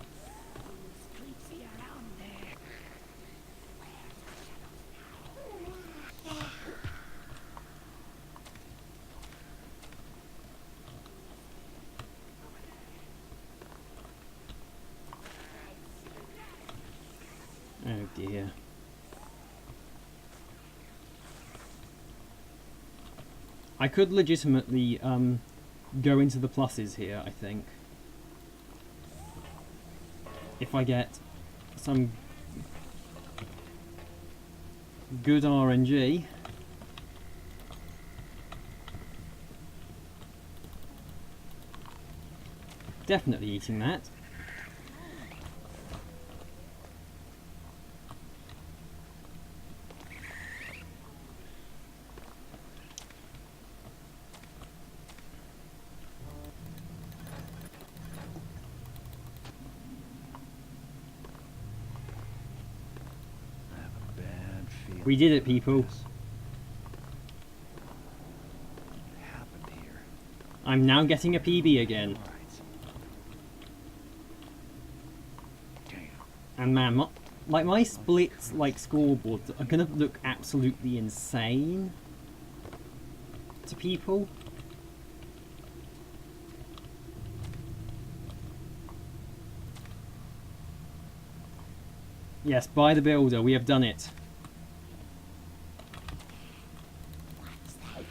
Oh dear. I could legitimately go into the pluses here, I think. If I get some good RNG. Definitely eating that. I have a bad feeling. We did it, people. What happened here? I'm now getting a PB again. All right. Damn. And man, my splits scoreboards are gonna look absolutely insane to people. Yes, buy the builder, we have done it.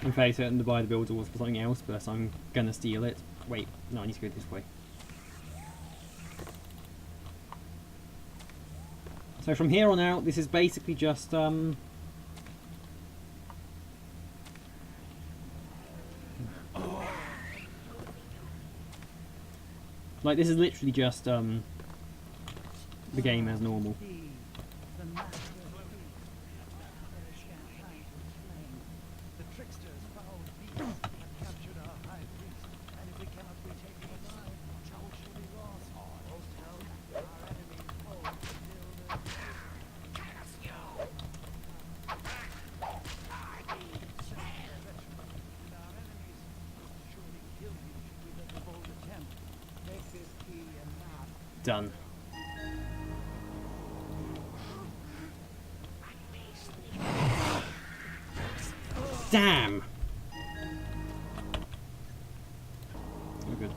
I'm fairly certain the buy the builder was for something else, but I'm gonna steal it. Wait, no, I need to go this way. So from here on out, this is basically just like this is literally just the game as normal. Done. Damn! Oh, good.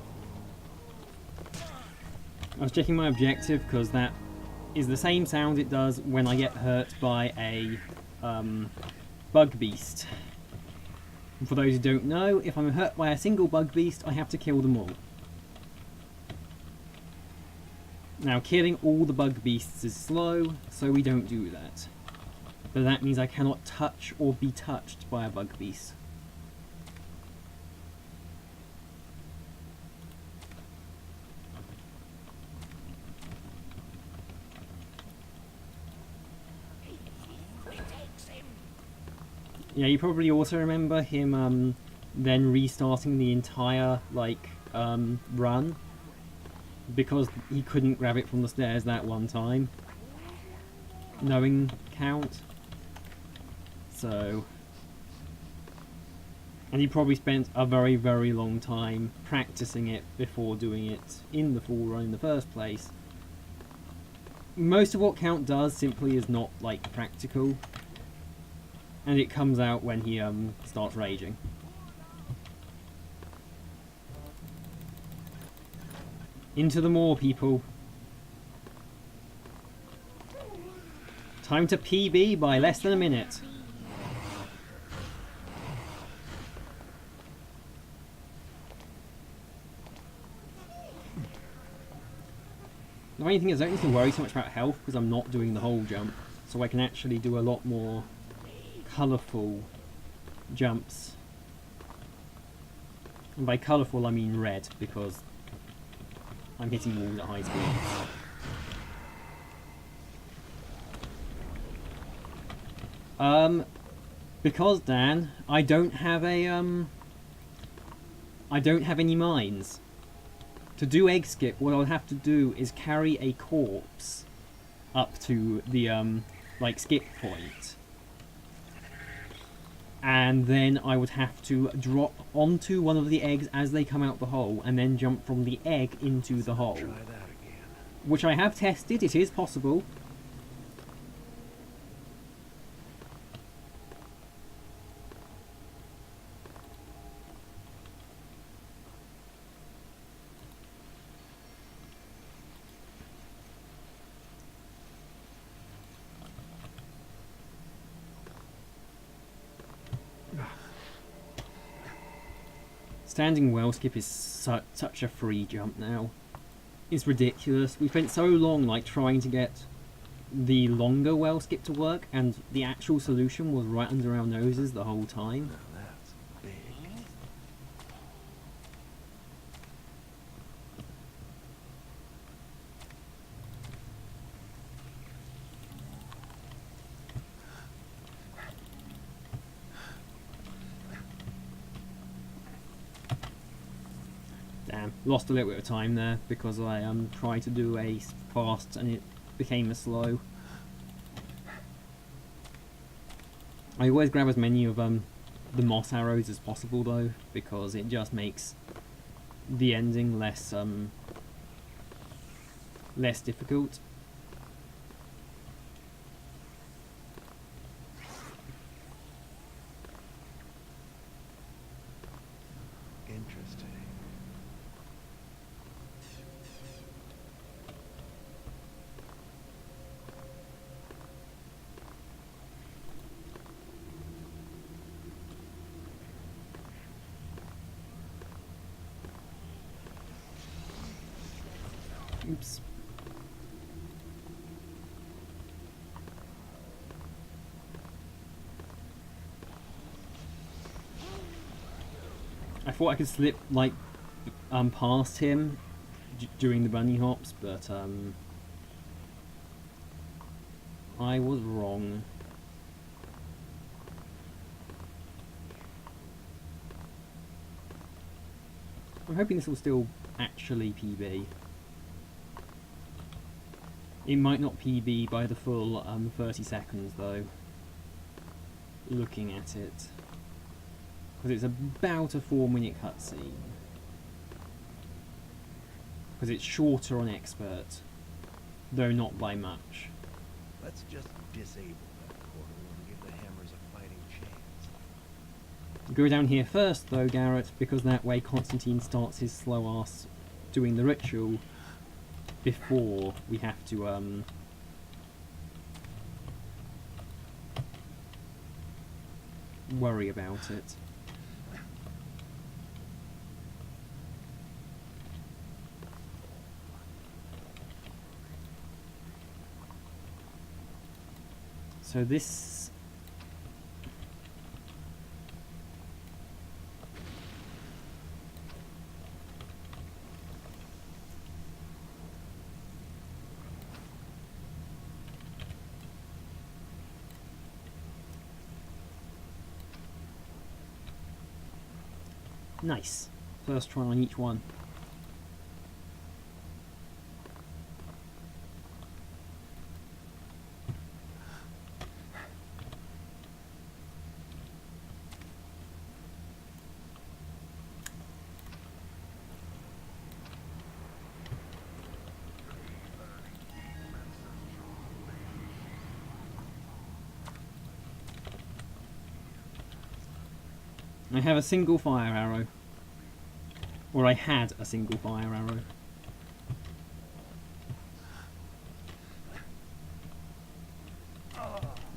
I was checking my objective because that is the same sound it does when I get hurt by a bug beast. And for those who don't know, if I'm hurt by a single bug beast, I have to kill them all. Now, killing all the bug beasts is slow, so we don't do that. But that means I cannot touch or be touched by a bug beast. Yeah, you probably also remember him then restarting the entire run because he couldn't grab it from the stairs that one time, knowing count. So, and he probably spent a very, very long time practicing it before doing it in the full run in the first place. Most of what Count does simply is not practical, and it comes out when he starts raging. Into the moor, people. Time to PB by less than a minute. The only thing is I don't need to worry so much about health because I'm not doing the whole jump, so I can actually do a lot more colourful jumps. And by colourful I mean red, because I'm hitting walls at high speeds. Because Dan, I don't have any mines. To do egg skip, what I'll have to do is carry a corpse up to the skip point. and then I would have to drop onto one of the eggs as they come out the hole, and then jump from the egg into the hole. Try that again. Which I have tested, it is possible. Standing well skip is such a free jump now. It's ridiculous. We spent so long like trying to get the longer well skip to work, and the actual solution was right under our noses the whole time. Now that's big. Damn, lost a little bit of time there because I tried to do a fast and it became a slow. I always grab as many of the moss arrows as possible though, because it just makes the ending less difficult. Interesting. Oops. I thought I could slip like past him during the bunny hops, but I was wrong. I'm hoping this will still actually PB. It might not PB by the full 30 seconds though, looking at it. Because it's about a 4-minute cutscene. Because it's shorter on Expert, though not by much. Let's just disable that portal and give the hammers a fighting chance. Go down here first though, Garrett, because that way Constantine starts his slow ass doing the ritual before we have to worry about it. So this nice. First try on each one. I have a single fire arrow. Or I had a single fire arrow.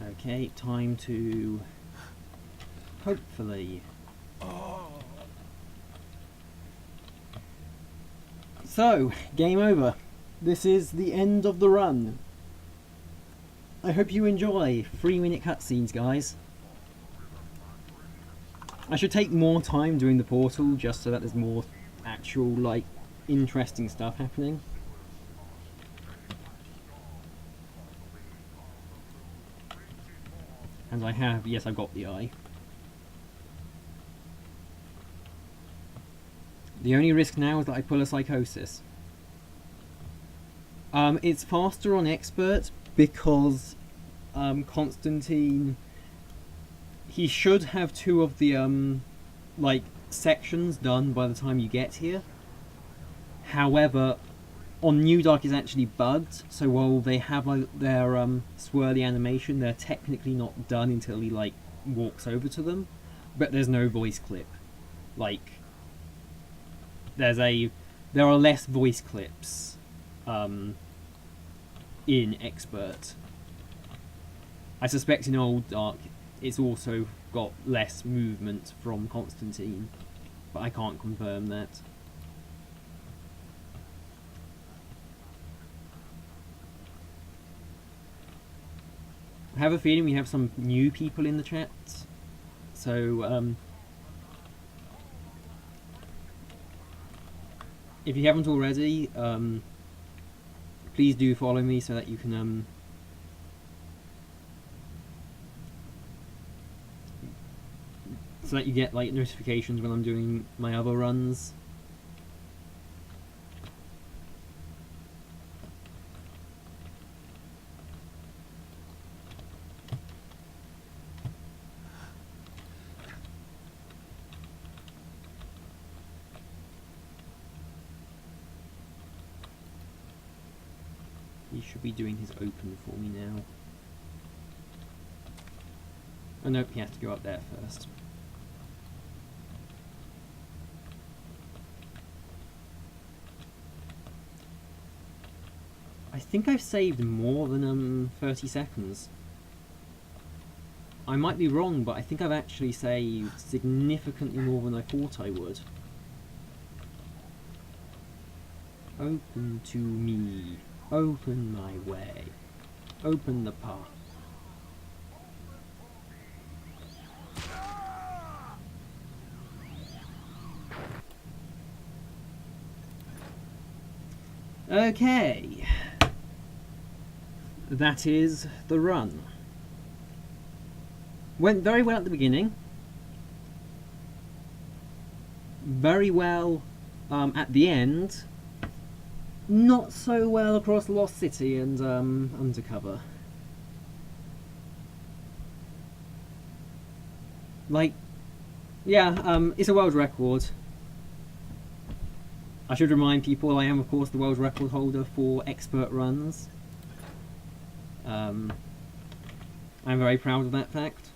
Okay, time to hopefully. So, game over. This is the end of the run. I hope you enjoy 3-minute cutscenes, guys. I should take more time doing the portal just so that there's more actual, like, interesting stuff happening. And I have, yes, I've got the eye. The only risk now is that I pull a psychosis. It's faster on expert because Constantine, he should have 2 of the like sections done by the time you get here. However, on New Dark is actually bugged, so while they have their swirly animation, they're technically not done until he like walks over to them. But there's no voice clip. Like, there are less voice clips in Expert. I suspect in Old Dark it's also got less movement from Constantine, but I can't confirm that. I have a feeling we have some new people in the chat, so if you haven't already, please do follow me so that you can so that you get like notifications when I'm doing my other runs. He should be doing his open for me now. Oh nope, he has to go up there first. I think I've saved more than 30 seconds. I might be wrong, but I think I've actually saved significantly more than I thought I would. Open to me. Open my way. Open the path. Okay. That is the run. Went very well at the beginning. Very well at the end. Not so well across Lost City and Undercover. Like, yeah, it's a world record. I should remind people I am of course the world record holder for expert runs. I'm very proud of that fact.